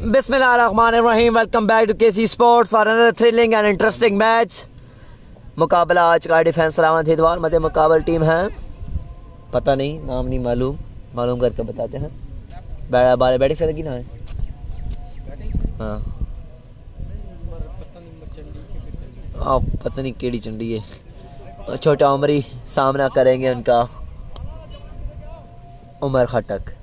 बिस्मिल्लाहिर्रहमानिर्रहीम। Welcome back to KC sports for another thrilling and interesting match. मुकाबला आज का डिफेंस सलामत हिदवार मध्य मुकाबल टीम है, पता नहीं नाम नहीं मालूम करके बताते हैं। बारे बैटिंग से लगी ना है। हाँ पता नहीं केड़ी चंडी है। छोटा उमरी सामना करेंगे उनका उमर खटक।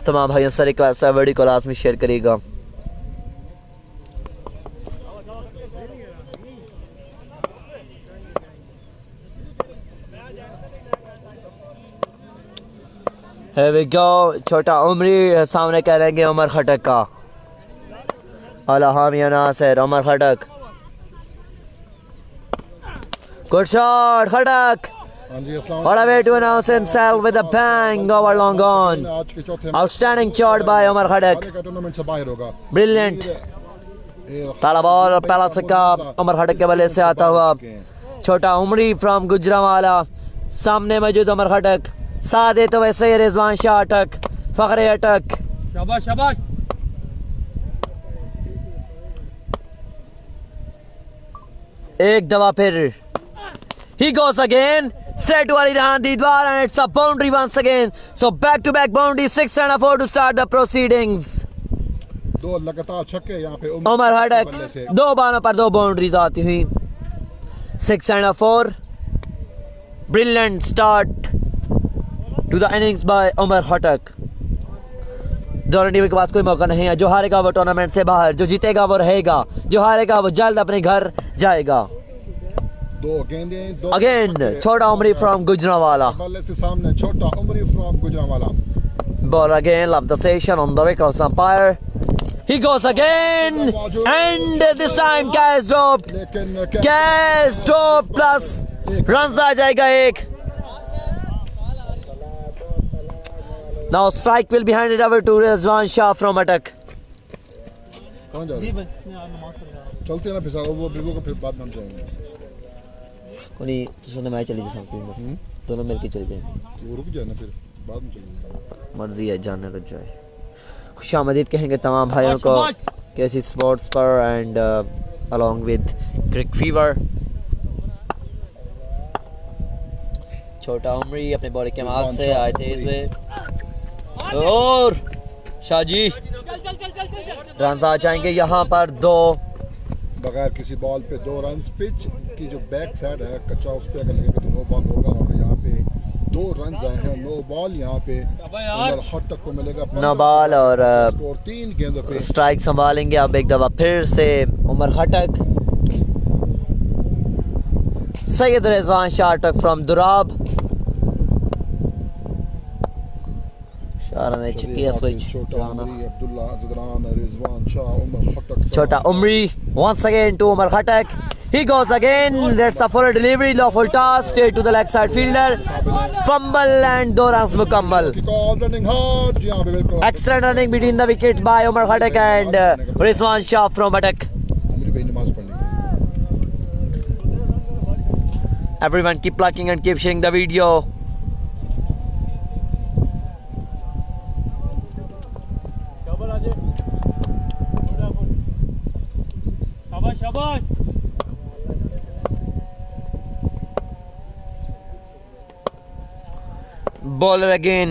तमाम भाइयों से रिक्वेस्ट है वीडियो को लास्ट में शेयर करिएगा। Here we go। छोटा उमरी सामने करेंगे उमर खटक का। अलहामिया Nasir, Umar Khattak, good shot Khattak. What a way to announce himself with a bang over long on। Outstanding shot by Umar Khadak। Brilliant। पहला बॉल पहला छक्का उमर खटक के बल्ले से आता हुआ। छोटा उमरी फ्रॉम गुजरांवाला, सामने मौजूद उमर खटक, साथ देते हुए सही रिजवान शाह अटक, फखरे अटक। शाबाश शाबाश। एक दफा फिर he goes again, set to Ali Rahan Didwar, and it's a boundary once again। So back to back boundary, 6 and a 4 to start the proceedings। दो लगातार छक्के यहाँ पे उमर खटक, दो बालों पर दो बाउंड्रीज आती हुई। 6 and a 4। Brilliant start to the innings by Umar खटक। दोनों टीम के पास कोई मौका नहीं है। जो हारेगा वो टूर्नामेंट से बाहर, जो जीतेगा वो रहेगा, जो हारेगा वो जल्द अपने घर जाएगा। अगेन छोटा उमरी फ्रॉम गुजरांवाला, से सामने छोटा उमरी from Gujranwala. Ball again, love the station on the wicket of umpire। He goes again, and this time catch dropped, plus runs आ जाएगा एक। Now strike will be handed over to Rizwan Shah from Atak। चलते हैं ना फिर वो बिल्कुल फिर बाद में जाएंगे। कोई सुनने मैच चली जा सकती है, दोनों मिलके चल जाएंगे। वो रुक जाए ना फिर बाद में चलेंगे। मर्जी है, जाने लग जाए। खुशामदीद कहेंगे तमाम भाइयों को केसी स्पोर्ट्स पर and along with cric fever. छोटा उमरी अपने बॉलिंग के मार्ग से आए थे इसमें, और शाहजी रन आ जाएंगे यहाँ पर दो। बगैर किसी बॉल पे 2 रन। पिच की जो बैक साइड है कच्चा, उस पे अगर लगेगा तो नो बॉल होगा। और यहाँ पे 2 रन आए हैं, नो बॉल। यहाँ पे उमर खटक को मिलेगा नो बॉल और स्कोर 3 गेंदों पे। स्ट्राइक संभालेंगे अब एक दफा फिर से उमर खटक। सैयद रिजवान शाह अटक फ्रॉम दुराब। छोटा उमरी once again to Umar Khatak। He goes again, that's a full delivery, lawful toss straight to the leg side fielder, fumble and 2 runs मुकम्मल। Excellent running between the wickets by Umar Khatak and Rizwan Shah from Atak। Everyone keep liking and keep sharing the video। Bowler again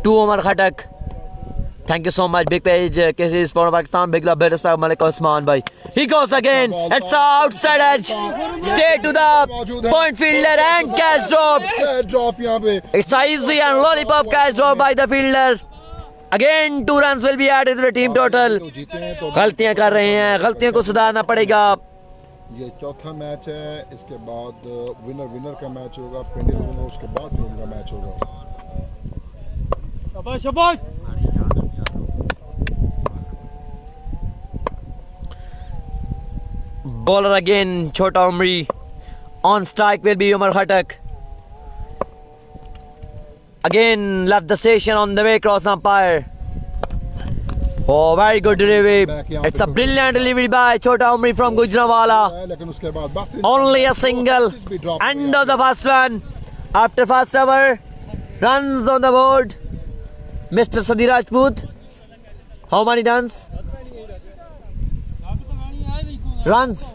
to Umar Khatak। Thank you so much, big page KC Sport Pakistan, big love, big respect Malik Osman bhai। He goes again, it's outside edge, straight to the point fielder and catch dropped। It's a easy and lollipop catch dropped by the fielder। Again 2 runs will be added to the team total। गलतियां कर रहे हैं, गलतियों को सुधारना पड़ेगा। ये चौथा मैच है, इसके बाद विनर का मैच होगा, पेंडिंग होगा, उसके बाद का मैच होगा। शाबाश शाबाश। Bowler again छोटा उमरी, on strike will be Umar Khatak। Again left the station on the way across umpire। Oh, very good delivery. It's a brilliant delivery by Chota Umri from Gujranwala. लेकिन उसके बाद बेहतरीन Only a single. End of the first one. After first over, runs on the board. Mr. Sadi Rajput. How many runs? Runs.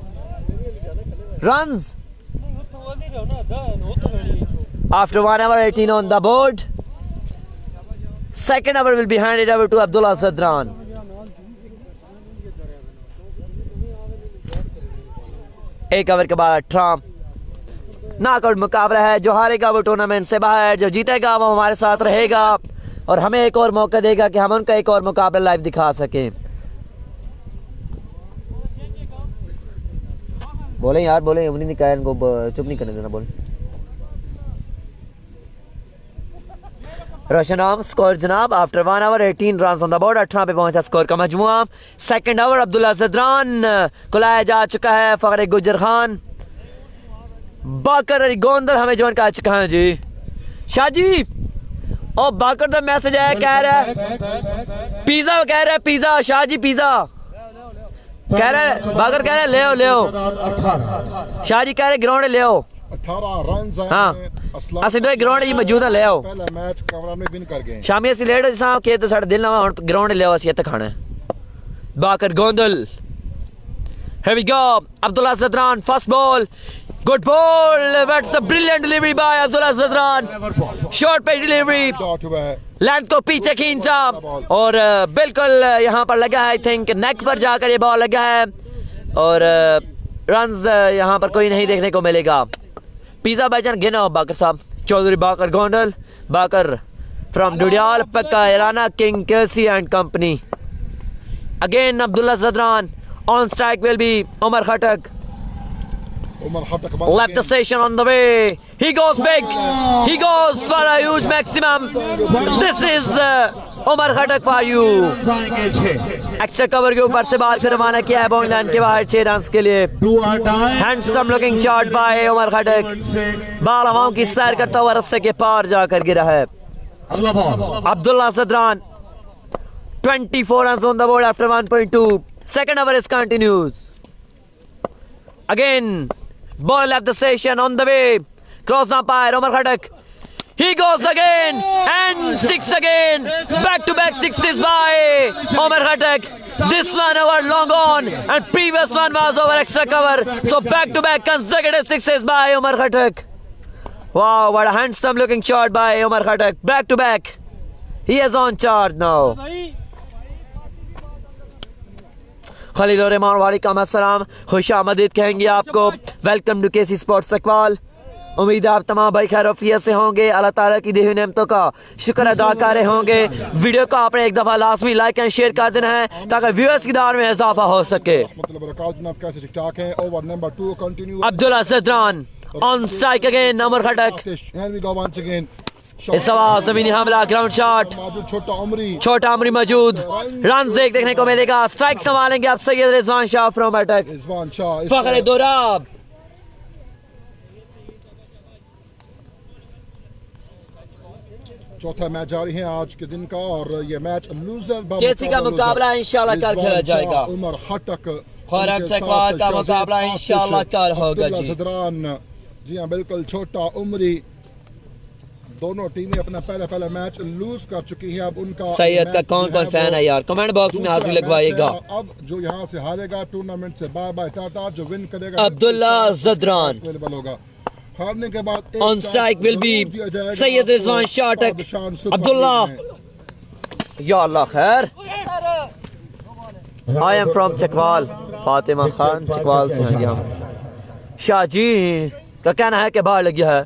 After 1 hour 18 on the board. Second over will be handed over to Abdullah Zadran. एक over के बाद 18 knockout मुकाबला है। जो हारेगा वो tournament से बाहर, जो जीतेगा वो हमारे साथ रहेगा और हमें एक और मौका देगा कि हम उनका एक और मुकाबला लाइव दिखा सकें। बोले यार, बोले उन्हीं ने कहा इनको चुप नहीं करने देना। बोले रोशन आम स्कोर जनाब। After 1 hour 18 run on the board, 18 पे पहुंचा स्कोर का मजमुआ। सेकंड ओवर अब्दुल्ला ज़दरान को लाया जा चुका है। फखर गुजर खान बाकर अली गोंदल हमें ज्वाइन कर चुका है जी। शाह जी और बाकर दा मैसेज आया, कह रहा है पिज्जा, कह रहा है पिज्जा। शाह जी पिज्जा कह रहा है, बाकर कह रहा है ले आओ। शाह जी कह रहे ग्राउंड ले आओ। 18 रन हाँ असि तो ग्राउंड जी मौजूद है, ले आओ। पहला मैच कमरा में विन कर गए। शामी असि लेट साहब के साडे दिल ना हुन ग्राउंड ले आओ, असि इत्थे खाना है। बाकर Gondal, here we go, Abdullah Zadran first ball, good ball, that's a brilliant delivery by Abdullah Zadran, short pitch delivery, length को पीछे खींचा और बिल्कुल यहाँ पर लगा है। आई थिंक नेक पर जाकर ये बॉल लगा है और रन्स यहाँ पर कोई नहीं देखने को मिलेगा। पिज्जा भाईजान गिना बाकर साहब। चौधरी बाकर गोंडल, बाकर फ्रॉम डुडियाल, पक्का इराना, king KC and company. Again Abdullah Zadran, on strike will be Umar Khattak. Left the station on the way. He goes big. He goes for a huge maximum. This is Umar Khatak for you. Extra cover के ऊपर से बाल कर रवाना किया है ball line के बाहर 6 रन के लिए। Handsome looking shot by Umar Khattak. Ball हवाओं की सैर करता हुआ रस्से के पार जाकर गिरा है। Abdullah Zadran 24 runs on the board after 1.2. Second over is continues. Again, ball left the station on the way. Cross umpire Umar Khatak. He goes again and 6 again. Back to back sixes by Umar Khatak. This one over long on and previous one was over extra cover. So back to back consecutive sixes by Umar Khatak. Wow, what a handsome looking shot by Umar Khatak. Back to back. He is on charge now. Khalil और रहमान वालेकुम अस्सलाम, खुश आमदीद कहेंगे आपको। Welcome to KC sports सकवाल। उम्मीद है आप तमाम भाई खैरियत से होंगे। अल्लाह ताला की दी हुई नेमतों का शुक्र अदा कर रहे होंगे। वीडियो को आपने एक दफ़ा लाजमी लाइक एंड शेयर कर देना है ताकि व्यूअर्स की दार में इजाफा हो सके। Abdullah Zadran on strike again, Umar Khattak. इस दफा जमीनी हमला, ग्राउंड शॉट, छोटा उमरी मौजूद। रन एक देखने को मिलेगा। स्ट्राइक संभालेंगे अब सैयद रिजवान शाह फ्रॉम अटैक। फखर दोराब चौथा मैच जारी है आज के दिन का और ये मैच लूजर केसी का मुकाबला इंशाल्लाह कल खेला जाएगा। उमर खटक खरम सकवाल का मुकाबला इंशाल्लाह कल होगा जी। ज़दरान जी हाँ बिल्कुल, छोटा उमरी। दोनों टीमें अपना पहला मैच लूज कर चुकी हैं। अब उनका सैयद का कौन फैन है यार, कमेंट बॉक्स में हाजिर लगवाइएगा। अब जो यहाँ से हारेगा टूर्नामेंट से बाय बाय टाटा। जो विन करेगा अब्दुल्ला ज़दरान होगा। हारने के बाद on strike will B Syed Rizwan Shah. Abdullah, या अल्लाह खैर। I am from Chakwal, Fatima Khan Chakwal से हैं हम। शाह जी का कहना है कि बाहर लग गया है।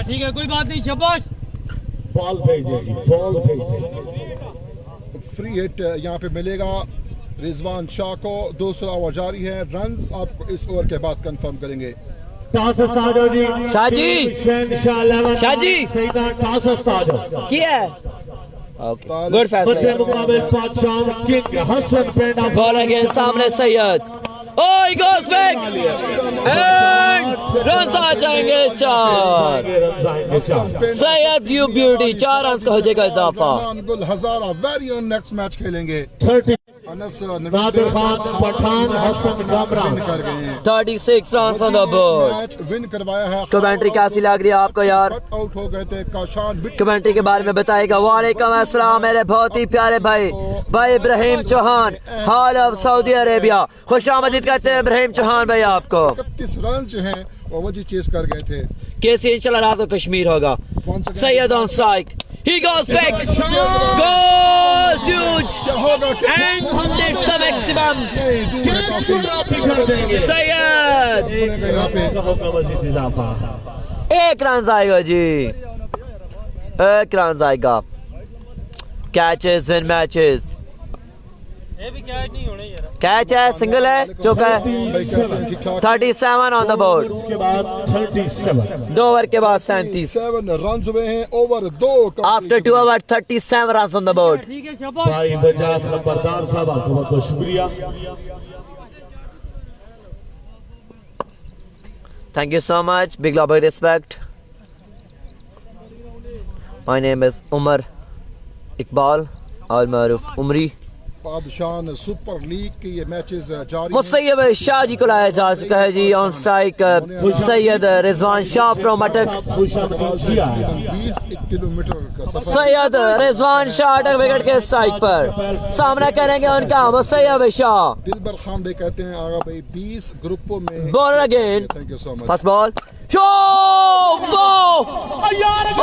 ठीक है कोई बात नहीं, शाबाश। बॉल भेज दीजिए, बॉल भेज दीजिए। फ्री हिट यहाँ पे मिलेगा रिजवान शाह को। दूसरा ओवर जारी है। रन्स आपको इस ओवर के बाद कंफर्म करेंगे। शाह जी, शाह जी क्या गुड फैसला। बॉल अगेन सामने Syed. Oh, he goes back and runs आ जाएंगे 4. सैयद यू ब्यूटी 4 रन का हो जाएगा इजाफा. गुल हजारा वेरी ऑन नेक्स्ट मैच खेलेंगे. 36 runs on the board. Match win करवाया है. कमेंट्री कैसी लग रही है आपको यार? आउट हो गए थे काशान. कमेंट्री के बारे में बताएगा. वालेकुम अस्सलाम मेरे बहुत ही प्यारे भाई इब्राहिम चौहान हाल ऑफ सऊदी अरेबिया. खुशामदीद कहते हैं इब्राहिम चौहान भाई आपको. 31 रन जो हैं वो वजी चेस कर गए थे. कैसे इंशाल्लाह रात को कश्मीर होगा. Syed on strike. He goes back. Goes huge. And it's a maximum. Syed 1 run आएगा जी. 1 रन आएगा. कैचेस इन मैचेस. कैच है, सिंगल है, चौका है. 37 ऑन द बोर्ड. 2 ओवर के बाद 37 रन हुए हैं. Over 2 after 2 over 37 run on the board. भाई बजाज नंबरदार साहब आपको बहुत बहुत शुक्रिया. Thank you so much. Big love, big respect. My name is Umar Iqbal Al Maruf Umri. बादशाह सुपर लीग के ये मैचेस जारी. मुसैयब शाह जी को लाया जा चुका है जी. On strike Syed Rizwan Shah from Attock. 20 kilometre का सफर. सैयद रिजवान शाह अटक विकेट के स्ट्राइक पर सामना करेंगे उनका मुसैयब शाह. दिलबर खान भी कहते हैं आगा भाई 20 ग्रुपों में. Bowler again. Thank you so much. First ball.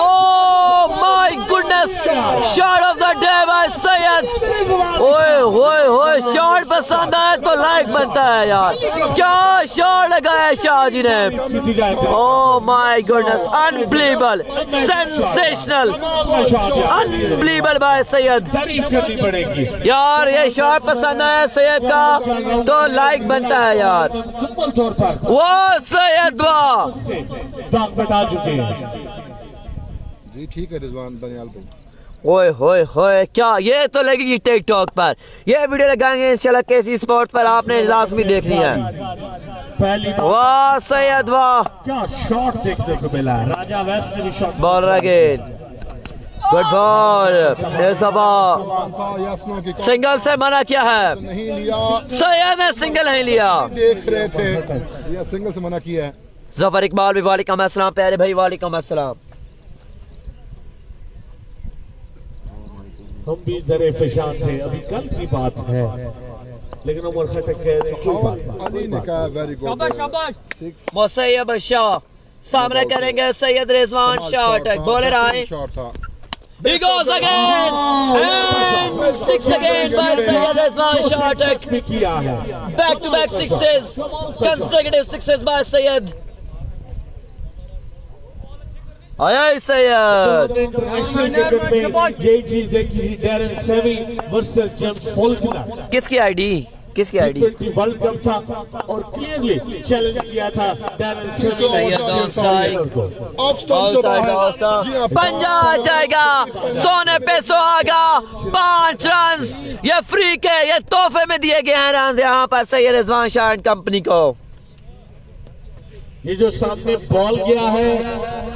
Oh my goodness! Shot of the day by Syed. ओए शॉट पसंद आया तो लाइक बनता है यार. क्या शॉट लगाया शाह जी ने. Oh my goodness! Unbelievable! Sensational! Unbelievable by Syed. तारीफ करनी पड़ेगी यार ये शॉट पसंद आया सैयद का तो लाइक बनता है यार. मुकम्मल तौर पर वो सैयद वाह. दाग बता चुके हैं. जी ठीक है रिजवान दनियाल भाई. ओए होए क्या ये तो लगेगी टिकटॉक पर. ये वीडियो लगाएंगे इंशाल्लाह केसी स्पोर्ट्स पर. आपने लाजमी देखनी है. पहली बार वाह सैयद वाह. क्या शॉट देखने को मिला है. राजा वैस्ट ने भी shot. Bowler again. Good ball. यासनो की सिंगल से मना किया है. नहीं लिया. सैयद ने सिंगल नहीं लिया. देख रहे थे या सिंगल से मना किया है. जफर इकबाल भी वालेकुम अस्सलाम. प्यारे भाई वालेकुम अस्सलाम. हम भी जरे फिशान थे. अभी कल की बात है लेकिन उमर खटक कह रहे हैं कोई बात नहीं. अली ने कहा वेरी गुड. 6 मुसैयब शाह सामना करेंगे सैयद रिजवान शाह अटक. बॉलर आए. शॉट था. He goes again and 6 again by Sayyid Rizwan Shah Atak. किया है. Back to back sixes, consecutive sixes by Sayyid. आया सैयद. इंटरनेशनल क्रिकेट में यही चीज देखी थी. डैरेन सेवी वर्सेस जेम्स फॉल्कनर. किसकी आईडी T20 वर्ल्ड कप था और क्लियरली चैलेंज किया था डैरेन सेवी. Syed on strike. Off stump से बाहर. जी हाँ. पंजा आ जाएगा. सोने पे सुहागा. 5 रन ये फ्री के ये तोहफे में दिए गए हैं रन यहाँ पर सैयद रिजवान शाह एंड कंपनी को. ये जो सामने बॉल गया है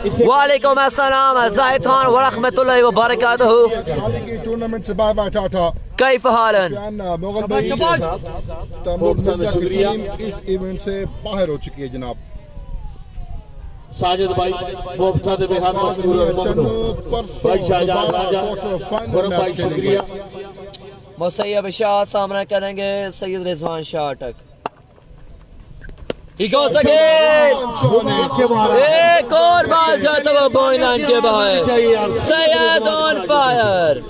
इसे वालेकुम अस्सलाम जाहिद खान व रहमतुल्लाहि व बरकातहू. की टूर्नामेंट से बाय बाय टाटा. कैफ हालन. मोगल भाई तैमूर मिर्जा की टीम इस इवेंट से बाहर हो चुकी है जनाब. साजिद भाई मुफ्ता दे बिहार मशहूर भाई शाहजहां राजा फाइनल मैच शुक्रिया. मुसैयब शाह सामना करेंगे सैयद रिजवान शाह अटक. He goes again. एक और बाल जाता हुआ बॉयलाइन के बाहर. Syed on fire.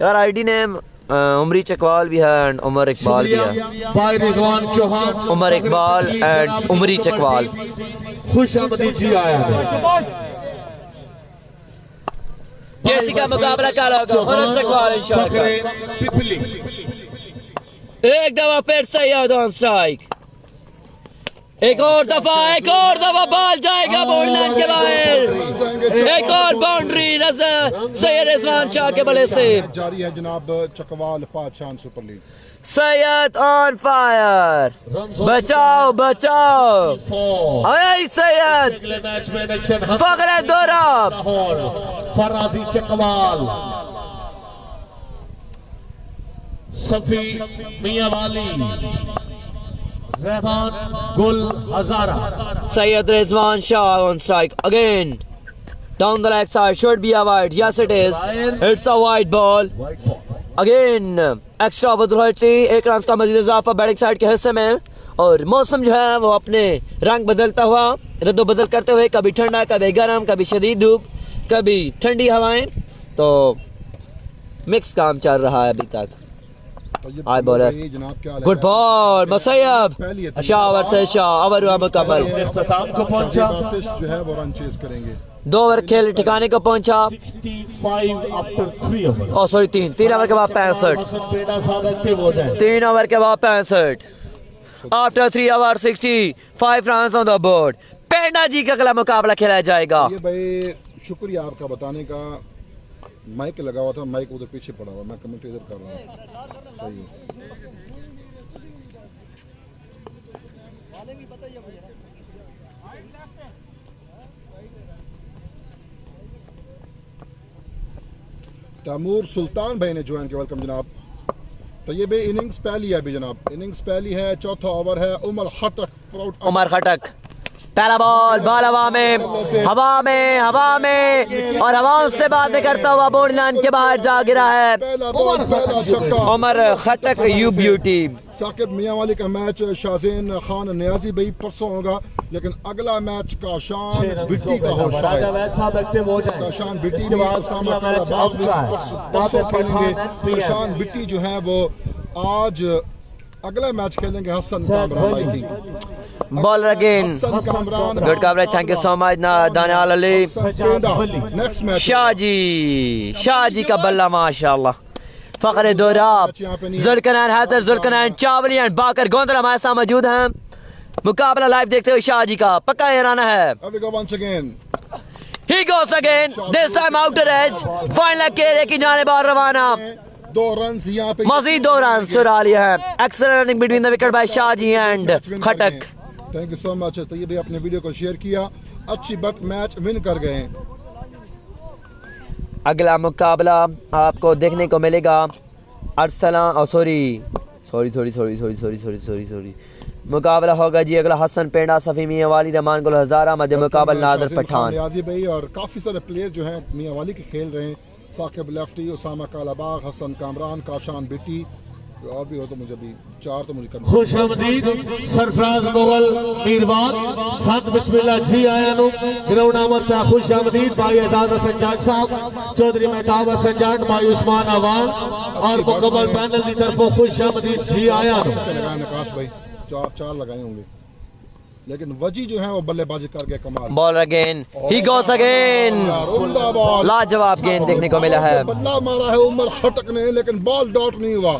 यार आईडी नेम उमरी चकवाल भी है एंड उमर इकबाल भी है. भाई रिजवान चौहान उमर इकबाल एंड उमरी चकवाल. खुश आमदीद जी आया है. कैसी का मुकाबला कर रहा होगा उमर चकवाल इंशाल्लाह. एक दफा फिर सैयद ऑन स्ट्राइक. एक और दफा बॉल जाएगा बोर्ड लाइन के बाहर। एक और बाउंड्री नजर सैयद रिजवान शाह के बल्ले से जारी है जनाब चकवाल पाचान super league. Syed on fire, बचाओ अरे सैयद फखर दोराब फराजी चकवाल सफी मियां वाली रहमान गुल हजारा। Sayyid Rizwan Shah on strike again. Down the leg side, should be a wide. Yes, it is. It's a wide ball. Again, extra बदलहट से एक रन का मजीद इजाफा बैटिंग साइड के हिस्से में। और मौसम जो है वो अपने रंग बदलता हुआ रद्दो बदल करते हुए, कभी ठंडा, कभी गर्म, कभी शदीद धूप, कभी ठंडी हवाएं, तो मिक्स काम चल रहा है अभी तक। आई bowler good ball Musayyib Shah से शाह ओवर हुआ मुकम्मल। इख्तिताम को पहुंचा जो है वो रन चेज करेंगे। 2 ओवर खेल ठिकाने को पहुंचा। 65 after 3 over. Oh sorry 3 over के बाद 65। 3 ओवर के बाद 65 after 3 over 65 runs on the board. पेंडा जी का अगला मुकाबला खेला जाएगा। ये भाई शुक्रिया आपका बताने का। माइक लगा हुआ था, माइक उधर पीछे पड़ा हुआ, मैं कमेंट इधर कर रहा हूँ। सही है। तैमूर सुल्तान भाई ने ज्वाइन किया, वेलकम जनाब। तो ये भी इनिंग्स पहली है अभी जनाब, इनिंग्स पहली है। चौथा ओवर है। उमर खटक पहला बॉल हवा में और हवाओं से बातें करता हुआ बोर्ड लाइन के बाहर जा गिरा है। उमर खटक यू ब्यूटी। साकिब मियां वाली का मैच शाहजेन खान नियाजी भाई परसों होगा, लेकिन अगला मैच काशान बिट्टी का हो शायद। काशान बिट्टी भी उसामा कालाबाग भी परसों खेलेंगे। काशान बिट्टी जो है वो आज अगला मैच खेलेंगे। Hassan Kamran I think. Bowler again good coverage, thank you so much Daniyal Ali. Next match Shah ji का बल्ला माशाल्लाह। फखर दोराब जुल्कनैन हैदर जुल्कनैन चावली एंड बाकर गोंदला हमारे साथ मौजूद हैं। मुकाबला लाइव देखते हुए शाह जी का पक्का एराना है। He goes again, this time outer edge, final घेरे की जानिब रवाना। 2 रन यहाँ पे मजीद 2 रन चुरा लिया है। Excellent running between the wicket by Shah ji and Khattak. Thank you so much. तो ये भी अपने वीडियो को शेयर किया, अच्छी बट मैच विन कर गए। अगला मुकाबला आपको देखने को मिलेगा अरसलान सॉरी मुकाबला होगा जी अगला हसन पेंडा सफी मियां वाली रहमान गुल हजारा मध्य मुकाबला नादर पठान नियाजी भाई और काफी सारे प्लेयर जो हैं मियां वाली के खेल रहे हैं। साकिब लेफ्टी, उसामा कालाबाग, हसन कामरान, काशान बिट्टी और भी हो तो मुझे भी 4 तो मुझे खुशआमदीद सरफराज मुगल मीरवान संत बिस्मिल्लाह जी आया नु ग्राउंड आमद था। खुशआमदीद भाई एजाज हसन जाट साहब, चौधरी मेहताब हसन जाट, भाई उस्मान अवान और मुकम्मल पैनल की तरफों खुशआमदीद जी आया नु। नकाश भाई 4 लगाए होंगे, लेकिन वजी जो है वो बल्लेबाजी कर गए कमाल। बॉल अगेन, ही गोस अगेन, लाजवाब गेंद देखने को मिला है। बल्ला मारा है उमर खटक ने, लेकिन बॉल डॉट नहीं हुआ।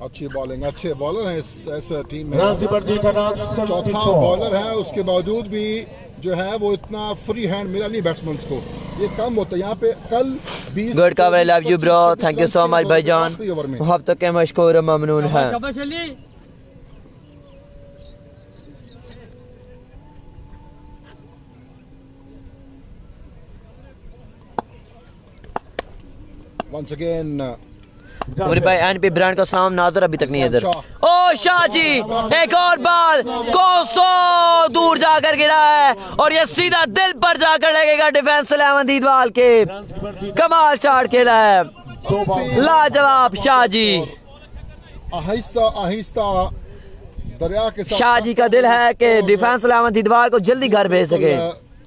अच्छी बॉलिंग, अच्छे बॉलर हैं इस टीम में। चौथा बॉलर है, उसके बावजूद भी जो है वो इतना फ्री हैंड मिला नहीं बैट्समैन को, ये कम होता है। यहाँ पे कल 20 good coverage, love you bro, thank you so much भाईजान, अब तक के मशकूर ममनून है। Once again, मुझे भाई एनपी ब्रांड का साम नादर अभी तक नहीं है इधर। ओ शाह जी एक और बाल कोसो दूर जाकर गिरा है और ये सीधा दिल पर जाकर लगेगा डिफेंस 11 दीदवाल के। कमाल शॉट खेला है, लाजवाब शाह जी। आहिस्ता आहिस्ता दरिया के साथ शाह जी का दिल है कि डिफेंस 11 दीदवाल को जल्दी घर भेज सके।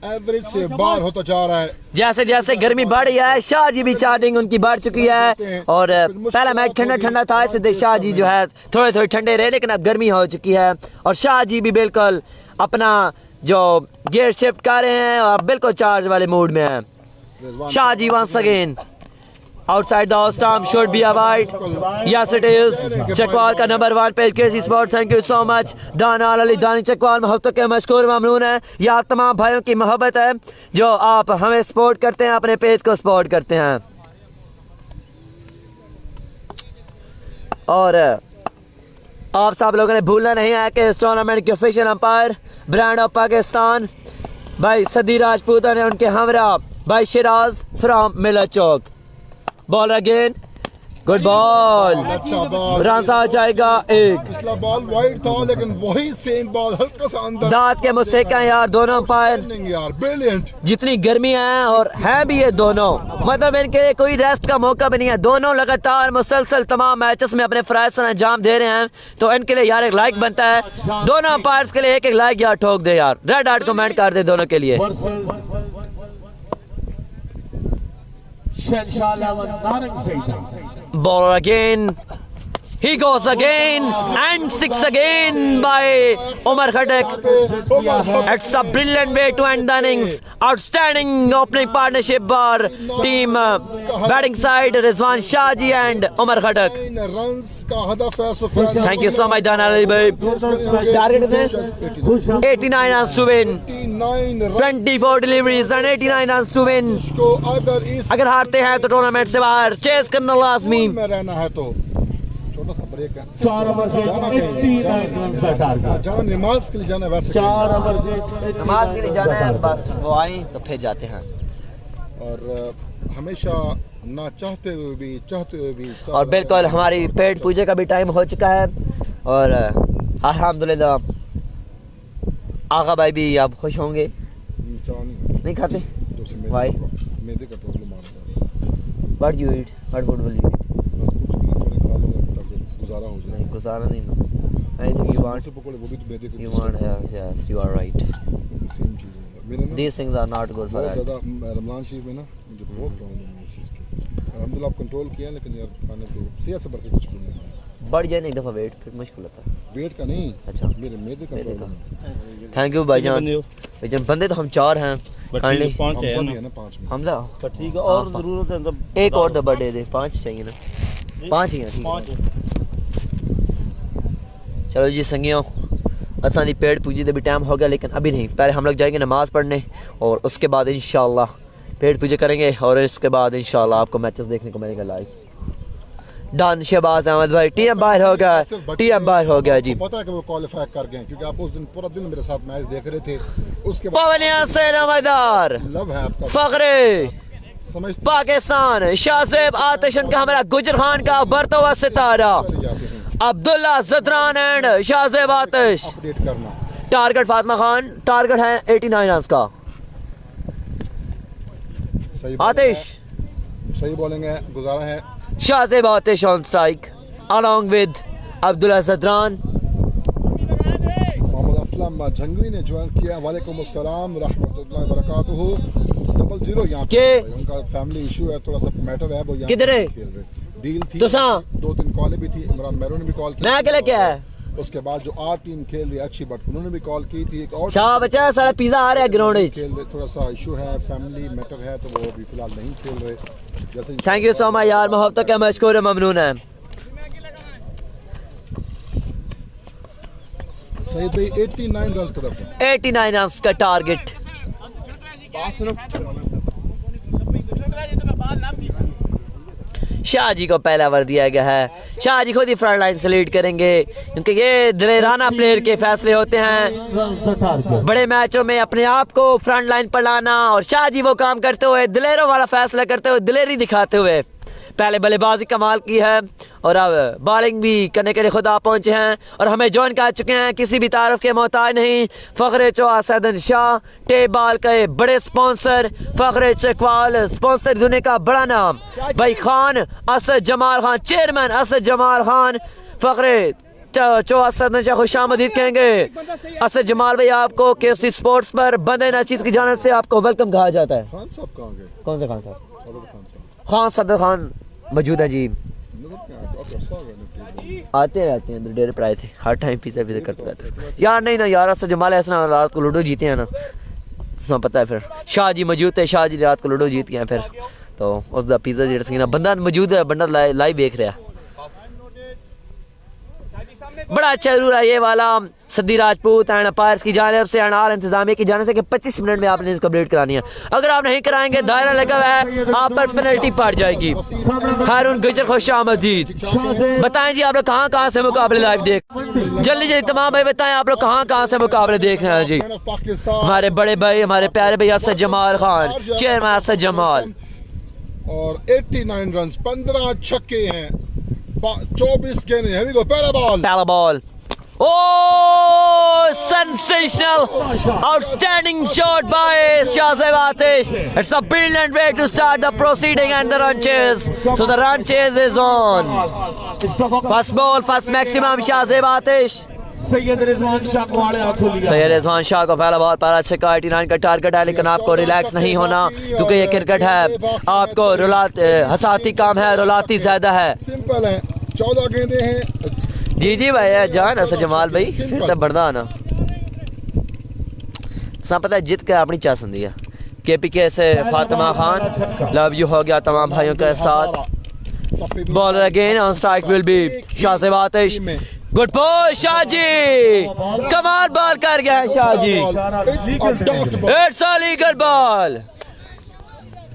एवरेज से बाहर होता जा रहा है। जैसे जैसे गर्मी बढ़ रही है, शाह जी भी चार्जिंग उनकी बढ़ चुकी है और पहला मैच ठंडा ठंडा था, इससे शाह जी जो है थोड़े थोड़े ठंडे रहे, लेकिन अब गर्मी हो चुकी है और शाह जी भी बिल्कुल अपना जो गियर शिफ्ट कर रहे हैं और बिल्कुल चार्ज वाले मूड में है। Shah ji once again Outside the off stump should be a wide. Yes, it is. Chakwal का नंबर 1 पे crazy sport. Thank you so much. दाना अली दानी चकवाल मोहब्बत के मशकूर ममनून है. ये आप तमाम भाइयों की मोहब्बत है जो आप हमें सपोर्ट करते हैं, अपने पेज को सपोर्ट करते हैं. और आप सब लोगों ने भूलना नहीं है कि इस टूर्नामेंट के official umpire brand of Pakistan भाई सदी राजपूत ने उनके हमरा भाई Siraj from Miller Chowk. Ball again, good ball. अच्छा बॉल. रन आ जाएगा एक. पिछला बॉल वाइड था लेकिन वही सेम बॉल हल्का सा अंदर. दांत के मुस्तैक हैं यार दोनों अंपायर. यार ब्रिलियंट. जितनी गर्मी है और है भी ये दोनों, मतलब इनके कोई रेस्ट का मौका भी नहीं है. दोनों लगातार मुसलसल तमाम मैचेस में अपने फराइज अंजाम दे रहे हैं. तो इनके लिए यार एक लाइक बनता है. दोनों अंपायर्स के लिए एक लाइक यार ठोक दे यार. रेड हार्ट कमेंट कर दे दोनों के लिए. Ball again. He goes again and 6 again by Omar Khattak. It's a brilliant way to end the innings. Outstanding opening partnership by team batting side Rizwan Shahji and Omar Khattak. Thank you so much Dana Ali bhai. Target is 89 runs to win. 24 deliveries and 89 runs to win. अगर हारते हैं तो tournament से बाहर. Chess करना लाजमी. छोटा सा ब्रेक है. 4 ओवर से 89 रन का टारगेट. जाना नमाज के लिए जाना वैसे 4 ओवर से नमाज के लिए जाना है बस. वो आए तो फिर जाते हैं. और हमेशा ना चाहते हुए भी और बिल्कुल हमारी पेट पूजा का भी टाइम हो चुका है. और अल्हम्दुलिल्लाह आगा भाई भी आप खुश होंगे. नहीं खाते भाई. मैदे का प्रॉब्लम आ रहा है. What you eat, what food will you eat? गुजारा हो जाए. नहीं गुजारा नहीं ना. Anything you want. वो भी तो मैदे को You want, yes, you are right. Same चीज है. मेरे ना These things are not good for बहुत us. ज़्यादा रमज़ान शरीफ में ना मुझे बहुत प्रॉब्लम है इस चीज़ की. अल्हम्दुलिल्लाह आप कंट्रोल किया लेकिन यार खाने पे सेहत से बढ़ के कुछ भी नहीं है. बढ़ जाए एक दफ़ा वेट फिर मुश्किल होता है. वेट का नहीं. अच्छा. मेरे मैदे का मैदे का. प्रॉब्लम है. थैंक यू भाईजान. भाईजान बंदे तो हम 4 हैं. काइंडली हमजा भी है ना 5 में. हमजा पर ठीक है. और जरूरत है मतलब एक और दबा दे दे. 5 चाहिए ना. 5 ही हैं. ठीक है. चलो जी संगियों असानी पेड़ पूजी दे भी टाइम हो गया लेकिन अभी नहीं. पहले हम लोग जाएंगे नमाज पढ़ने और उसके बाद इंशाल्लाह पेड़ पूजा करेंगे और इसके बाद इंशाल्लाह आपको मैचेस देखने को मिलेगा लाइव. डन शहबाज अहमद भाई. टीएम बाहर हो गया. टीएम बाहर हो गया जी. पता है कि वो क्वालिफाई कर गए क्योंकि आप उस दिन पूरा दिन मेरे साथ मैच देख रहे थे. उसके पवनिया से रमदार लव है आपका. फखरे समझ पाकिस्तान शाहजेब आतिशन का हमारा गुजर खान का बढ़ता हुआ सितारा अब्दुल्ला जदरान एंड शाहजेब आतिश. अपडेट करना. टारगेट फातिमा खान. टारगेट है 89 रन का. सही आतिश सही बॉलिंग है. गुजारा है. Shahzeb Atish on strike along with Abdullah Zadran. Mohammad Aslam Jhangvi ने ज्वाइन किया. वालेकुम अस्सलाम रहमतुल्लाहि व बरकातुहू. 00 यहाँ के उनका फैमिली इशू है. थोड़ा सा मैटर है. वो यहाँ किधर है? डील थी. तो 2-3 कॉलें भी थी. इमरान मैरून ने भी कॉल की. मैं अकेले क्या है. उसके बाद जो आर टीम खेल रही है अच्छी बट उन्होंने भी कॉल की थी. एक और शाह बच्चा सारा पिज्जा आ रहा है ग्राउंड में. खेल रहे. थोड़ा सा इशू है. फैमिली मैटर है तो वो अभी फिलहाल नहीं खेल रहे. जैसे थैंक यू सो मच यार. मोहब्बत का मशकूर ममनून है. सईद भाई 89 रन का दफा. 89 रन का टारगेट. शाह जी को पहला ओवर दिया गया है. शाह जी खुद ही फ्रंट लाइन से लीड करेंगे क्योंकि ये दिलेराना प्लेयर के फैसले होते हैं बड़े मैचों में अपने आप को फ्रंट लाइन पर लाना. और शाह जी वो काम करते हुए दिलेरों वाला फैसला करते हुए दिलेरी दिखाते हुए पहले बल्लेबाजी कमाल की है और अब बॉलिंग भी करने के लिए खुद आप पहुंचे हैं और हमें ज्वाइन कर चुके हैं. किसी भी तारुफ के मोहताज नहीं. फखरे चौहा सैदन शाह टेप बॉल के बड़े स्पॉन्सर फखरे चकवाल. स्पॉन्सर दुनिया का बड़ा नाम भाई खान असद जमाल खान. चेयरमैन असद जमाल खान. फखरे चौहा सैदन शाह खुश आमदीद कहेंगे. असद जमाल भाई आपको KFC स्पोर्ट्स पर बंदे नशीद की जानिब से आपको वेलकम कहा जाता है. खान साहब कहाँ गए? कौन सा खान साहब? सदर खान साहब. खान सदर खान मौजूद है जी. आते रहते हैं. डेरे पर आए थे. हर टाइम पिज़्ज़ा करते रहते हैं यार. नहीं ना यार असद जमाल ऐसा रात को लूडो जीते हैं ना. पता है फिर शाह जी मौजूद थे. शाह जी रात को लूडो जीत गए. फिर तो उसका पिज़्ज़ा जेड़ा सी ना बंदा मौजूद है, बंदा लाइव देख रहा है। बड़ा अच्छा जरूर है ये वाला सद्दी राजपूत एंड अपायर्स की जानिब से एंड आल इंतजामिया की जानिब से कि 25 मिनट में आपने इसको कंप्लीट करानी है। अगर आप नहीं कराएंगे दायरा लगा हुआ है, आप पर पेनल्टी पड़ जाएगी। हारून गुजर खुश आमदीद। बताएं जी आप लोग कहाँ कहाँ से मुकाबले लाइव देख, जल्दी जल्दी तमाम भाई बताएं आप लोग कहाँ कहाँ से मुकाबले देख रहे हैं जी। हमारे बड़े भाई, हमारे प्यारे भाई असद जमाल खान, चेयरमैन असद जमाल। और 89 रन, 15 छक्के हैं, 24 गेंदें हैं। पहला ball, oh sensational outstanding shot by Shahzeb Atish. It's a brilliant way to start the proceeding and the run chase. So the run chase is on. First ball, first maximum Shahzeb Atish. Syed Rizwan Shah को वाले हाथों लिया। सैयद रिजवान शाह को पहला ball, पहला छक्का। 89 का target है, लेकिन आपको रिलैक्स नहीं होना क्योंकि ये क्रिकेट है। आपको हसाती काम है, रुलाती ज्यादा है। सिंपल है, 14 गेंदें हैं। जी जी भाई जान असद जमाल भाई फिर तो बढ़दा आना सा पता है जीत के अपनी चास होंगी है। KPK से फातिमा खान, लव यू हो गया तमाम भाइयों के साथ। Bowler again on strike will be Shahzeb Atish. Good ball Shahji, कमाल बॉल कर गया है Shahji. It's a legal ball,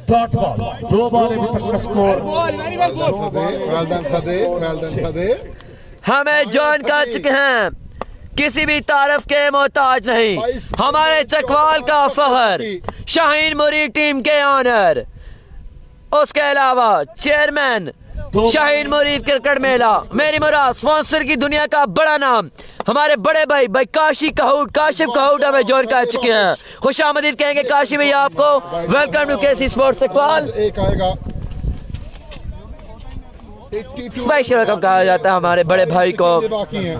dot ball, 2 ball अभी तक का स्कोर। हमें जान कर चुके हैं, किसी भी तारीफ के मोहताज नहीं। हमारे चकवाल का फखर, शाहीन मुरीद टीम के ऑनर, उसके अलावा चेयरमैन शाहीन मुरीद क्रिकेट मेला, मेरी मुराद स्पॉन्सर की दुनिया का बड़ा नाम, हमारे बड़े भाई भाई काशिफ कहूट हमें ज्वाइन कर चुके हैं। खुश आमदीद कहेंगे काशी भैया आपको। Welcome to KC sports Chakwal. एक आएगा, स्पेशल वेलकम कहा जाता है हमारे बड़े भाई को। बाकी हैं।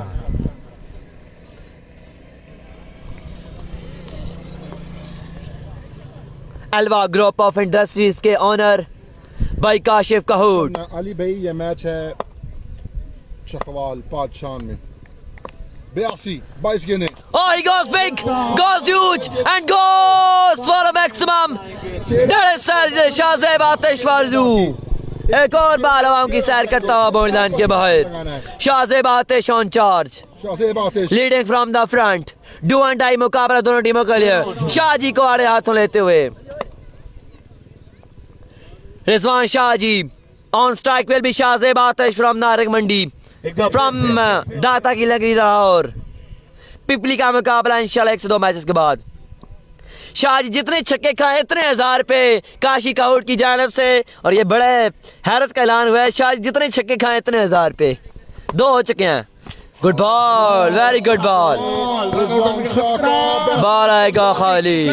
अलवा ग्रुप ऑफ इंडस्ट्रीज के ऑनर भाई काशिफ कहूट। अली भाई ये मैच है चकवाल पादशान में, 82 गेंदें। Oh, he goes big, goes huge, and goes for a maximum. That is Shahzeb आतिश फारजू। एक और बाल हवाओं की सैर करता हुआ मैदान के बाहर Shahzeb Atish on charge, Shahzeb Atish leading from the front. Do and die मुकाबला दोनों टीमों के लिए। शाह जी को आड़े हाथों लेते हुए Rizwan Shah ji. On strike will be Shahzeb Atish from Narang Mandi, from दाता की लगरी लाहौर। पिपली का मुकाबला इंशाल्लाह 1 से 2 मैचेस के बाद। शाह जी जितने छक्के खाए इतने 1000 पे काशी कहूट की जानिब से, और ये बड़े हैरत का ऐलान हुआ है। शाह जी जितने छक्के खाए इतने 1000 पे 2 हो चुके हैं। Good ball, very good ball. Ball आएगा खाली।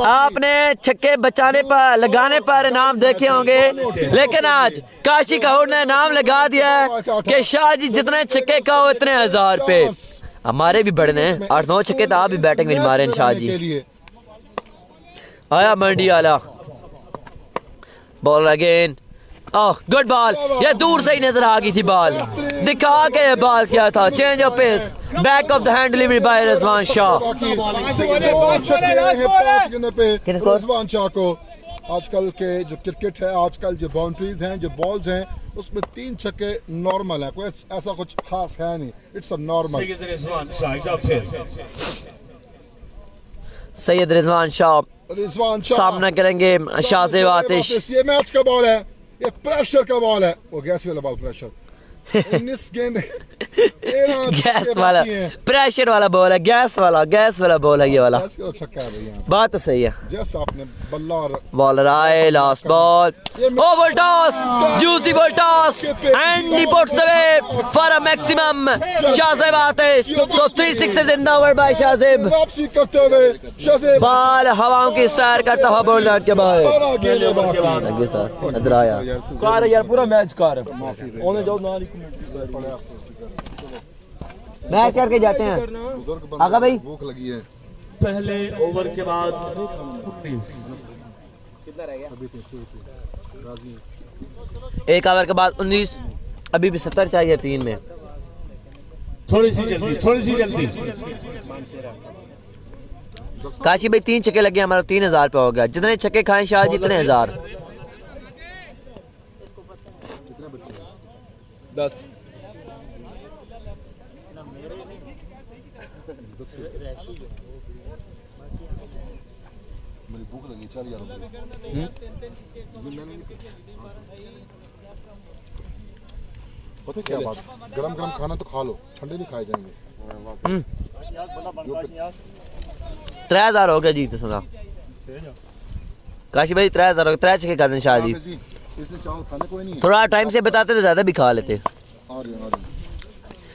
आपने छक्के बचाने पर लगाने पर इनाम देखे होंगे, लेकिन आज काशी कहूट ने इनाम लगा दिया है कि शाह जी जितने छक्के खाओ इतने 1000 पे। हमारे भी बड़े हैं 8-9 छक्के, तो आप भी बैटिंग में मारे हैं शाह जी। आया मंडी आला, ball again. Oh good ball, ये दूर से ही नजर आ गई थी बॉल, दिखा के ये बॉल क्या था। Change of pace, back of the hand delivery by Rizwan Shah. Rizwan Shah को आजकल के जो क्रिकेट है, आजकल जो बाउंड्रीज हैं, जो बॉल्स हैं, उसमें 3 छक्के नॉर्मल है, कोई ऐसा कुछ खास है नहीं। It's a normal. Syed Rizwan Shah सामना करेंगे शाहज़ेब आतिश। ये मैच का बॉल है, ये प्रेशर का बॉल है, वो गैस वाला बॉल प्रेशर। 19 गेंद गैस वाला प्रेशर वाला बॉल है, गैस वाला बॉल है ये वाला। छक्का है भैया, बात तो सही है। जस्ट आपने बल्ला और बॉलर आए, last ball, over toss, juicy ball toss, and he puts away for a maximum Shahzeb Atish. So 3 sixes in the over by Shahzeb. वापसी करते हुए शाहज़ेब बॉल हवाओं की सैर करता हुआ बॉल डाल के बाहर। थैंक यू सर, इधर आया कार यार पूरा मैच कार ओने जाओ ना मैच करके जाते हैं आगा भाई। भूख लगी है। पहले ओवर के बाद कितना रह गया? एक ओवर के बाद 19, अभी भी 70 चाहिए 3 में। थोड़ी सी जल्दी काशी भाई 3 छक्के लगे, हमारा 3000 पे हो गया। जितने छक्के खाए शाह जी इतने 1000। 10 मेरी भूख लगी, चल यार पता क्या बात, गरम गरम खाना तो खा लो, ठंडे नहीं खाए जाएंगे। 3000 हो गया जी। तो सुना काशी भाई 3000 हो गया। 3 छक्के खाते शाह जी। इसलिए चावल खाने कोई नहीं है। थोड़ा टाइम से बताते तो ज्यादा भी खा लेते। आ रहे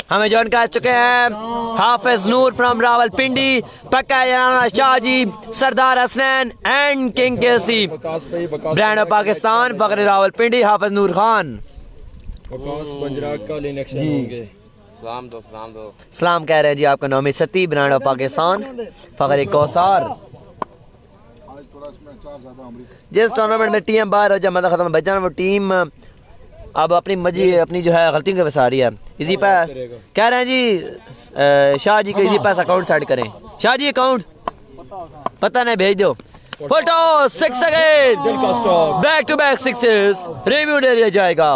हमें जॉइन कर चुके हैं हाफिज नूर फ्रॉम रावलपिंडी, पक्का याना Shah ji, Sardar Hasnain and king KC, brand of Pakistan, Fakhar Rawalpindi, Hafiz Noor Khan. Waqas बंजरा का इलेक्शन होंगे। सलाम कह रहे हैं जी आपका नाम सती, ब्रांड ऑफ पाकिस्तान, फखर कौसार। आज थोड़ा इसमें अचार ज्यादा अमृत। जिस टूर्नामेंट में टीम बाहर हो जाए मतलब खत्म बच जाना, वो टीम अब अपनी अपनी जो है गलतियों के बसा रही है। इजी पास कह रहे हैं जी शाह जी को इजी पास अकाउंट सेट करें। शाह जी अकाउंट पता नहीं, भेज दो। Photo 6 again, back to back sixes, review दे दिया जाएगा।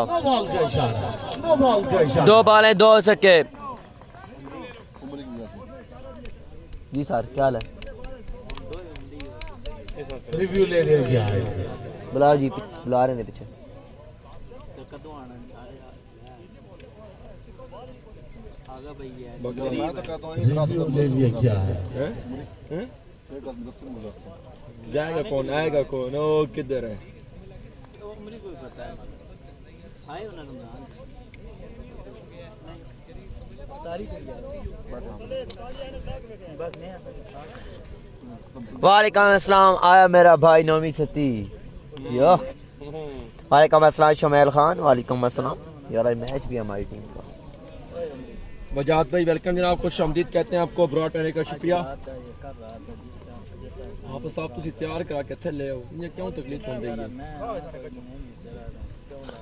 2 बॉल है 2 छक्के। जी सर क्या हाल है? रिव्यू ले लिया है। बुला जी, बुला रहे हैं पीछे। मैं तो कहता हूँ एक रात रिव्यू ले लिया क्या है। एक रात में 10 मिनट गुजारते हैं। जाएगा कौन, आएगा कौन, ओ किधर है? वालेकुम अस्सलाम, आया मेरा भाई नौमी सती। यो वालेकुम अस्सलाम शमेल खान, वालेकुम अस्सलाम। यार मैच भी हमारी टीम का। वजात भाई वेलकम जनाब, खुश आमदीद कहते हैं आपको, ब्रॉड रहने का शुक्रिया। आप साहब तुझे तैयार करा के थे ले आओ, ये क्यों तकलीफ होने देगी?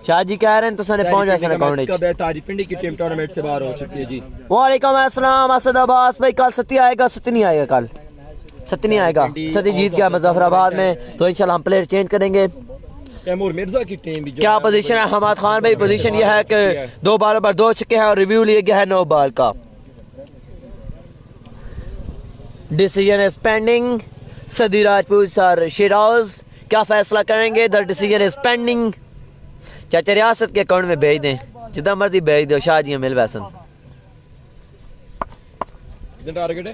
शाह जी कह रहे हैं तो सने पहुंच जाए अकाउंट इसका बेतारी पिंडी की टीम टूर्नामेंट से बाहर हो चुकी है जी। वालेकुम अस्सलाम असद अब्बास भाई, कल सती आएगा? सती नहीं आएगा, कल सती नहीं आएगा। सती जीत गया मुजफ्फराबाद में, तो इंशाल्लाह हम प्लेयर चेंज करेंगे। तैमूर मिर्जा की टीम भी क्या पोजीशन है हमाद खान भाई? पोजीशन यह है कि 2 बॉलों पर 2 छक्के हैं और रिव्यू लिया गया है 9 बॉल का। Decision is pending. सदी राजपूत सर शिराज क्या फैसला करेंगे? The decision is pending. चाचा रियासत के अकाउंट में भेज दें, जितना मर्जी भेज दो। शाह जी मिल वैसन टारगेट है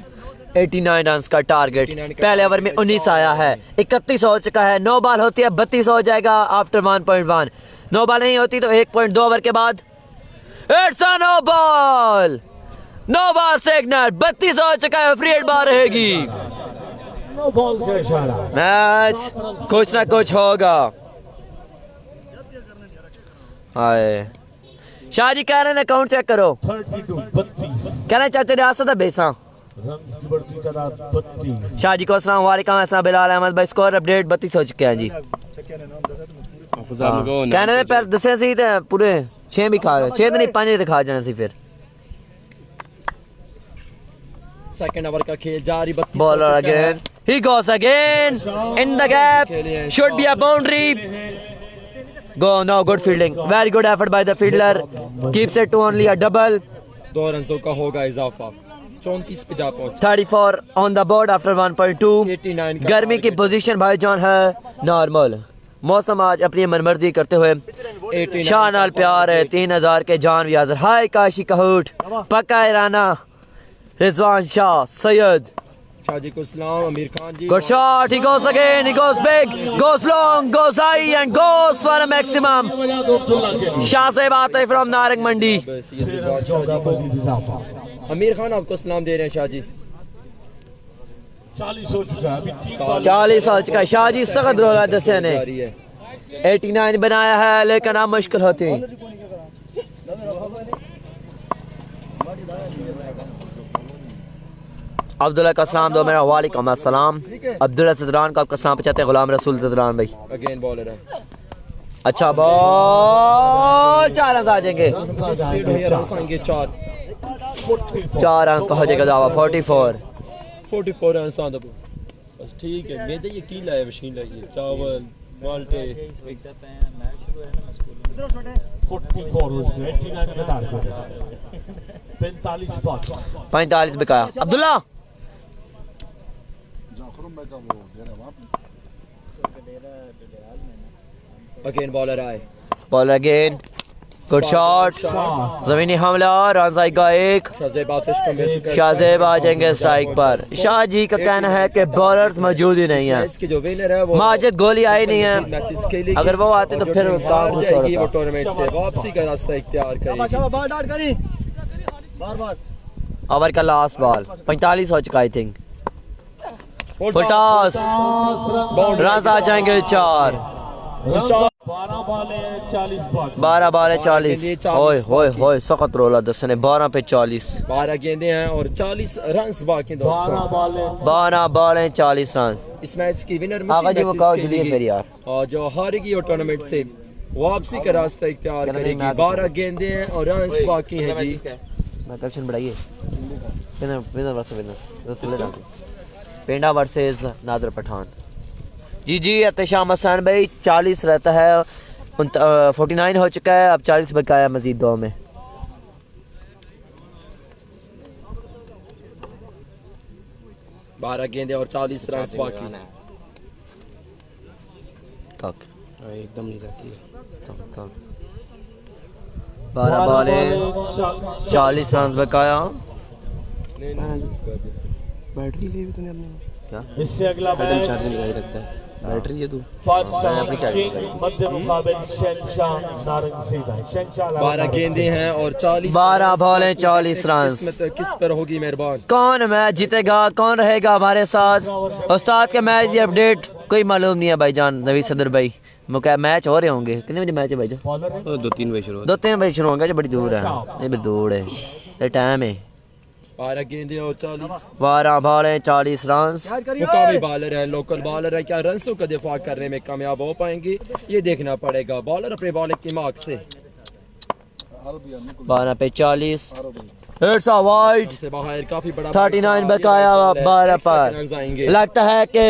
89 रन का टारगेट। पहले ओवर में 19 आया है, 31 हो चुका है। 9 बॉल होती है 32 हो जाएगा आफ्टर 1.1। 9 बॉल नहीं होती तो 1.2 ओवर के बाद it's a no ball. 9 ball से 1 नॉट, 32 हो चुका है। फ्री हिट बॉल रहेगी। नो बॉल का इशारा। मैच कुछ ना कुछ होगा। हाय शाह जी कह रहे हैं अकाउंट चेक करो। 32 32 कह रहे हैं चाचा रियासत है भेसा। रन्स की बढ़ती तादाद 32। शाह जी को अस्सलाम वालेकुम, अस्सलाम बिलाल अहमद भाई। स्कोर अपडेट 32 हो चुके हैं जी। कहने में पैर दसे सी ते पूरे 6 भी खा गए, 6 नहीं 5 दिखा जाना सी। फिर सेकंड ओवर का खेल जारी। 32 bowler again, he goes again in the gap, should be a boundary. Go, no, good fielding. Very good effort by the fielder. Keeps it to only a double. 2 रनों का होगा इजाफा, 34 पे जा पहुंचा। 34 on the board after 1.2. 89 का गर्मी की पोजीशन भाईजान है नॉर्मल। मौसम आज अपनी मनमर्जी करते हुए 89 शाह नाल प्यार है। 3000 के जान भी हाजिर। हाय काशी कहूट, पक्का राना, रिजवान शाह, सैयद। शाह जी को सलाम, आमिर खान जी। Good shot, he goes again, he goes big, goes long, goes high and goes for a maximum. Shah से बात है from नारंग मंडी। आमिर खान आपको सलाम दे रहे हैं शाह जी। 40 हो चुका है अभी। 40 हो चुका है। शाह जी सख्त रोला दसे ने जारी है। 89 बनाया है, लेकिन अब मुश्किल होती। अब्दुल्ला का सलाम दो मेरा। वालेकुम अस्सलाम। अब्दुल्ला सदरान का आपका सलाम पहुंचाते हैं। गुलाम रसूल सदरान भाई। अगेन बॉलर है। अच्छा बॉल, 4 रन आ जाएंगे। 4 4 रन का हो जाएगा दावा। 44 44 रन ऑन द बॉल। बस ठीक है मैदे ये कीला है मशीन लगी है चावल माल्टे 44 उसके 89 में डाल को 45 बात 45 बिकाया। अब्दुल्ला अगेन बॉलर आए बॉल अगेन गुड शॉट जमीनी हमला रंजाई का एक शाहजेब आतिश को मिल चुका है शाहजेब आ जाएंगे स्ट्राइक पर। शाह जी का कहना है कि बॉलर्स मौजूद ही नहीं है मैच के जो विनर है वो माजिद गोली आई नहीं है मैचेस खेलेगी अगर वो आते तो फिर काम कुछ और जाएगी वो होता। टूर्नामेंट से वापसी का रास्ता इख्तियार करेगी ओवर का लास्ट बॉल 45 हो चुका I think full toss run आ जाएंगे 4 12 बॉल 40 ओए होए होए सख्त रोला दस ने 12 पे 40 12 गेंदे हैं और 40 रन बाकी दोस्तों 12 बॉल 40 रन। इस मैच की विनर आगा जी वो कहो जल्दी फिर यार और जो हारेगी वो टूर्नामेंट से वापसी का रास्ता इख्तियार करेगी 12 गेंदे हैं और रन बाकी हैं जी। मैं कैप्शन बढ़ाइए विनर वर्सेस विनर पेंडा वर्सेस नादर पठान। जी जी एहतशाम हसन भाई 40 रहता है 49 हो चुका है अब 40 बकाया मजीद 2 में। बारह गेंदे और 40 रन बाकी एकदम नहीं रहती है 12 बॉले 40 रन बकाया। बैटरी ली तूने अपनी क्या इससे अगला मैच चार्जिंग लगाई रखता है बैटरी है तू मध्य मुकाबले शहनशाह नारंगसीद है शहनशाह 12 गेंदे हैं और 40 12 बॉलें 40 रन। किस्मत किस पर होगी मेहरबान कौन मैच जीतेगा कौन रहेगा हमारे साथ उस्ताद के मैच की अपडेट कोई मालूम नहीं है भाईजान नवी सदर भाई मैच हो रहे होंगे कितने बजे मैच है भाईजान 2-3 बजे शुरू 2-3 बजे शुरू होंगे जो बड़ी दूर है ये भी दूर है ये टाइम है 12 गेंदे और 40 12 बॉलें 40 रन। मुकामी बॉलर है लोकल बॉलर है क्या रनों का दिफा करने में कामयाब हो पाएंगे ये देखना पड़ेगा। बॉलर अपने बॉलिंग की मार्क से 12 पे 40 इट्स अ वाइड से बाहर काफी बड़ा 39 बकाया 12 पर। रन आएंगे लगता है कि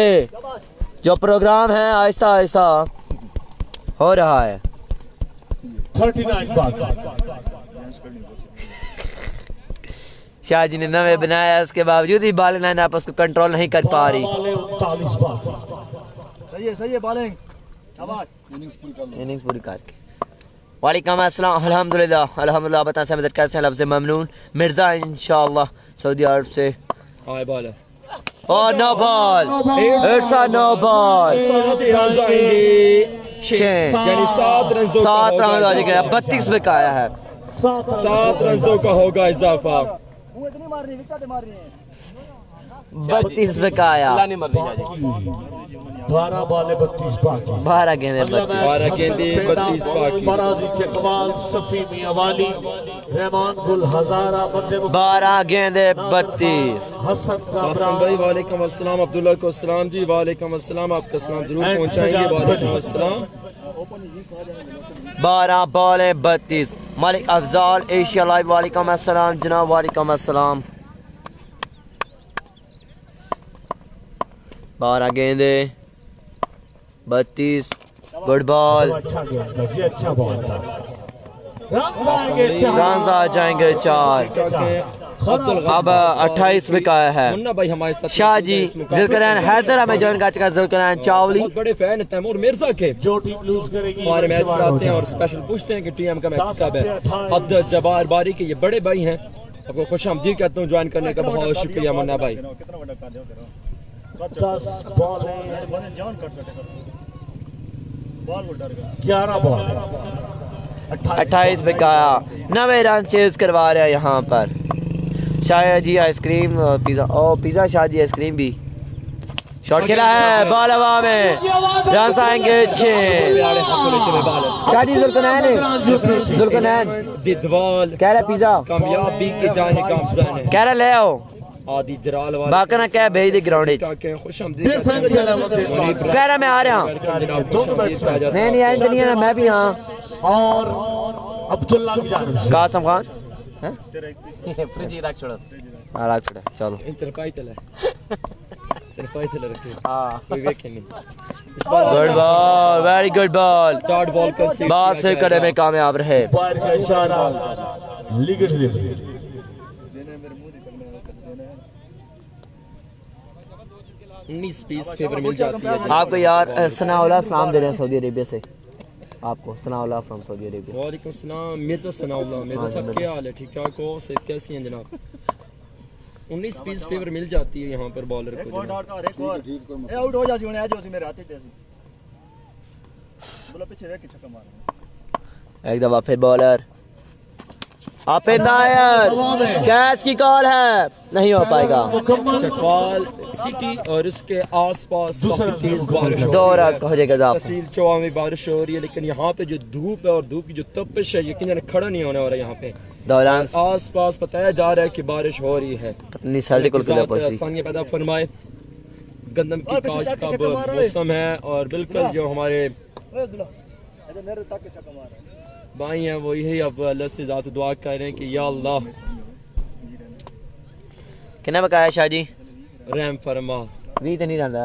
जो प्रोग्राम है आहिस्ता आहिस्ता हो रहा है 39 बात शाह जी ने नवे बनाया उसके बावजूद ही बॉलिंग लाइन आप उसको कंट्रोल नहीं कर पा रही। 39 बात सही है बॉलिंग इनिंग्स पूरी करके वालेकुम अस्सलाम अल्हम्दुलिल्लाह अल्हम्दुलिल्लाह बता समझ कैसे हैं लफ्ज़ ममनून मिर्जा इंशाल्लाह सऊदी अरब से हाय बॉलर और no ball it's a no ball 7 run आएंगे 6 यानी 7 रन 7 रन आ गया 32 पे आया है 7 रन का होगा इजाफा 32 पे आया 12 बॉले 32 बाकी 12 गेंदे 12 गेंदे 32 बाकी फराजी चकवाल सफी मियावाली रहमान गुल हजारा मध्य 12 गेंदे 32। हसन भाई वालेकुम अस्सलाम अब्दुल्ला को सलाम जी वालेकुम अस्सलाम आपका सलाम जरूर पहुंचाएंगे वालेकुम अस्सलाम 12 बॉलें 32 मालिक अफजाल एशिया लाइव वालेकुम अस्सलाम जनाब वालेकुम अस्सलाम 12 गेंदे 32 गुड बॉल अच्छा गेम था जी अच्छा बॉल था रन आ जाएंगे 4 अब 28 विकेट है मुन्ना भाई हमारे साथ शाह जी जुल्करैन हैदरा में ज्वाइन कर चुका जुल्करैन चावली बहुत बड़े फैन है तैमूर मिर्जा के जो टीम लूज करेगी हमारे मैच पर आते हैं और स्पेशल पूछते हैं कि टीम का मैच कब है। अब्दुल जब्बार बारी के ये बड़े भाई हैं आपको खुशामदीद कहता हूँ ज्वाइन करने का बहुत शुक्रिया मुन्ना भाई 10 ball 11 ball 28 wicket 90 run chase करवा रहे हैं यहाँ पर शाह जी आइसक्रीम पिज़्ज़ा ओ पिज़्ज़ा शाह जी आइसक्रीम भी शॉट खेला है बॉल हवा में रन आएंगे 6 शाह जी जुल्करैन दिदवाल कह रहा पिज़्ज़ा कामयाबी के जाने का अफसान है कह रहा ले आओ आदि जराल वाले बाकी ना क्या भेज दे ग्राउंड खुशामदीद कह रहा मैं आ रहा हूँ नहीं आई तो नहीं है ना मैं भी हाँ और अब्दुल्ला की जानिब से कासम खान फ्रिज रख छोड़ा चलो चल सिर्फ फायदे रखे हाँ कोई देखे नहीं इस बार good ball very good ball dot ball concede बात से करने में कामयाब रहे बाहर का इशारा लीग डिलीवरी 19 पीस फेवर मिल जाती है आपको यार सनाउल्लाह सलाम दे रहे हैं सऊदी अरेबिया से आपको सनाउल्लाह फ्रॉम सऊदी अरेबिया वालेकुम सलाम मिर्जा सनाउल्लाह मिर्जा साहब क्या हाल है ठीक ठाक हो सेहत कैसी हैं जनाब 19 पीस फेवर मिल जाती है यहाँ पर बॉलर को जनाब। आउट हो जासी आज उसी मेरे आते थे बोला पीछे रह के छक्का मारा एक दफा फिर बॉलर आप कैच की कॉल है नहीं हो पाएगा चकवाल सिटी और उसके आसपास काफी तेज बारिश हो दो रही रन का हो जाएगा जवाब तहसील चौहा में बारिश हो रही है लेकिन यहाँ पे जो धूप है और धूप की जो तपिश है यकीनन खड़ा नहीं होने वाला यहाँ पे दौरान आसपास बताया जा रहा है कि बारिश हो रही है पत्नी साढ़े कुल किलो पहुंची आसानियां पैदा फरमाए गंदम की काश्त का मौसम है और बिल्कुल जो हमारे भाई हैं वो यही अब अल्लाह से ज़्यादा दुआ कर रहे हैं कि या अल्लाह कितना बकाया शाह जी रहम फरमा 20 तो नहीं रहता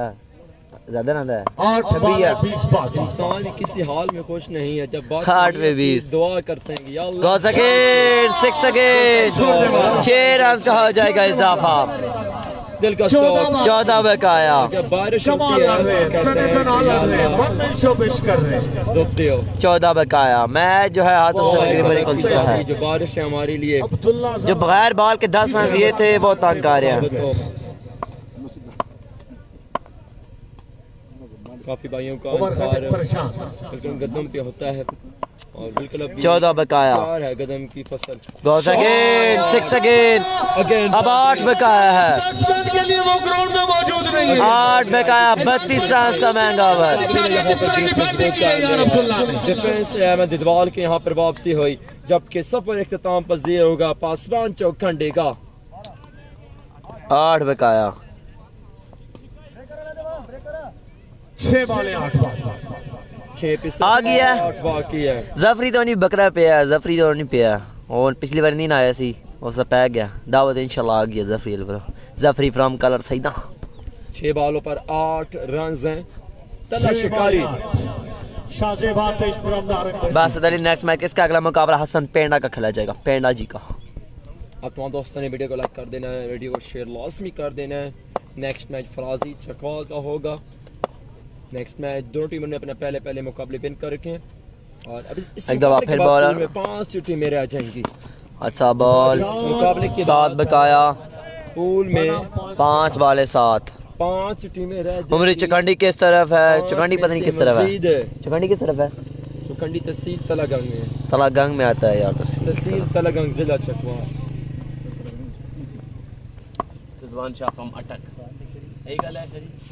ज्यादा रहता है 8 बॉल 20 बात इंसान किसी हाल में खुश नहीं है जब बात 8 में 20 दुआ करते हैं कि या अल्लाह गो सेकेंड 6 सेकेंड 6 रन का हो जाएगा इजाफा दिल का स्टॉक 14 बकाया जब बारिश होती है तो कहते हैं कि या अल्लाह शोबिश कर रहे हैं दुख दियो 14 बकाया मैच जो है हाथों से तकरीबन निकल चुका है जो बारिश है हमारे लिए अब्दुल्ला जो बगैर बॉल के 10 रन दिए थे वो तंग आ रहे हैं तो काफी भाइयों का इंतजार परेशान बिल्कुल गदम पे होता है और बिल्कुल अभी 14 बकाया तैयार है गदम की फसल गो सेकेंड 6 सेकेंड अगेन अब 8 बकाया है बैट्समैन के लिए वो ग्राउंड में मौजूद नहीं है 8 बकाया 32 रन का महंगा ओवर डिफेंस अहमद दिदवाल के यहाँ पर वापसी हुई जबकि सफर इख्तिताम पजीर होगा पासवान चौखंडे का 8 बकाया 6 बॉलें 8 आ गया। बाकी है जफरी तो नहीं बकरा पे है जफरी तो नहीं पे है और पिछली बार नहीं आया सी उससे पै गया दावत इंशाल्लाह आ गया जफरी फ्रॉम कलर सही ना 6 बॉलों पर 8 रन हैं तला शिकारी बासत अली नेक्स्ट मैच इसका अगला मुकाबला हसन पेंडा का खेला जाएगा पेंडा जी का अब तमाम दोस्तों ने वीडियो को लाइक कर देना है वीडियो को शेयर लाजमी कर देना है नेक्स्ट मैच फराजी चकवाल का होगा नेक्स्ट मैच दोनों टीमों ने अपने पहले मुकाबले विन कर रखे हैं और अभी इस एक दफा फिर बॉलर में 5 टीमें रह जाएंगी अच्छा बॉल मुकाबले के 7 बकाया पूल में 5 वाले 7 5 टीमें रह जाएंगी उमरी चकंडी किस तरफ है चकंडी पता नहीं किस तरफ है चकंडी किस तरफ है चकंडी तहसील तलागंग में तलागंग में आता है यार तहसील तलागंग जिला चकवाल रिजवान शाह फ्रॉम अटक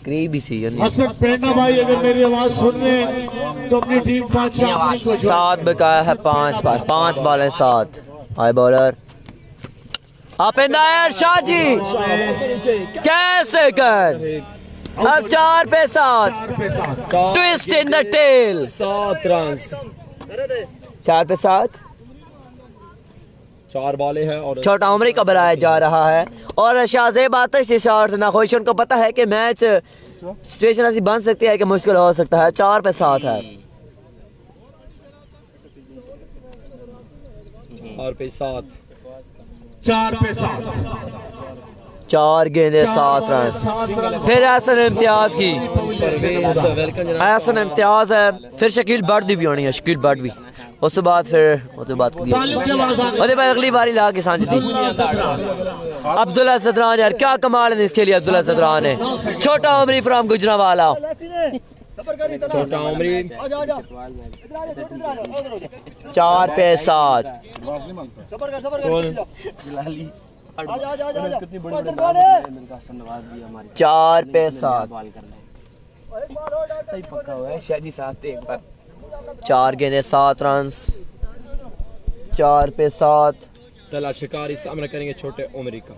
करीब ही सी हसन पेंडा भाई अगर मेरी आवाज सुन रहे हैं तो अपनी टीम 5 को 7 बकाया है 5 बॉल है 7 हाई बॉलर आप इंदायर शाह जी कैसे कर अब 4 पे 7 twist in the tail 7 run 4 पे 7 4 बॉलें हैं और छोटा उमरी का बनाया जा रहा है और शाहजेब आते से शॉट ना खुश उनको पता है कि मैच सिचुएशन ऐसी बन सकती है कि मुश्किल हो सकता है 4 पे 7 है 4 पे 7 4 पे 7 4 गेंदे 7 रन फिर हसन इम्तियाज की परवेज वेलकम जनाब हसन इम्तियाज है फिर शकील बर्ड भी होनी है शकील बर्ड भी उसके बाद फिर उसके बाद अगली बारी ला के सांझ दी अब्दुल्ला सदरान यार क्या कमाल है इसके लिए अब्दुल्ला सदरान है छोटा उमरी फ्रॉम गुजरांवाला छोटा उमरी 4 पे 7 4 पे 7 सही पक्का हुआ है शाह जी साथ एक बार 4 गेंदे 7 रन 4 पे 7 तला शिकारी सामना करेंगे छोटे उमरी का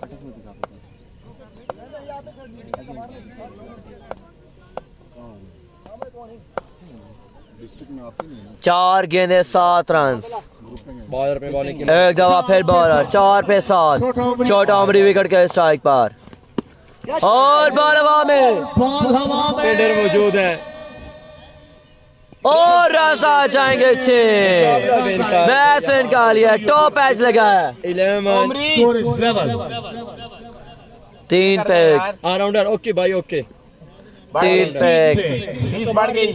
चार गेंदे 7 रन बॉलर में बॉलिंग एक दफा फिर बॉलर 4 पे 7 छोटा उमरी विकेट के स्ट्राइक पर और बॉल हवा में बॉल हवा में फील्डर मौजूद है। और रजा जाएंगे छह। मैच से निकाल लिया, टॉप एज लगा है। 11 score is level. 3 pack, allrounder. Okay भाई ओके। 3 पैक। फीस बढ़ गई।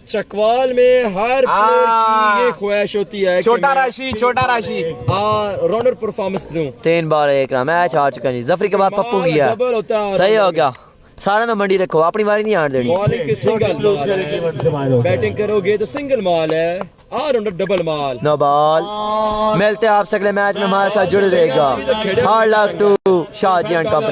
चकवाल में हर प्लेयर की ये ख्वाहिश होती है छोटा राशि, छोटा राशि। राउंडर परफॉर्मेंस दूं। 3 बॉल 1 रन, मैच हार चुका जी। जफरी के बाद पप्पू गया, डबल होता है। सही हो गया। सारा तो मंडी रखो, अपनी बारी नहीं आने देनी। बॉलिंग के सिंगल माल है, बैटिंग करोगे तो सिंगल माल है, ऑलराउंडर डबल माल। No ball. मिलते हैं आपसे अगले मैच में, हमारे साथ जुड़े रहेगा। Hard luck to Shahji and company.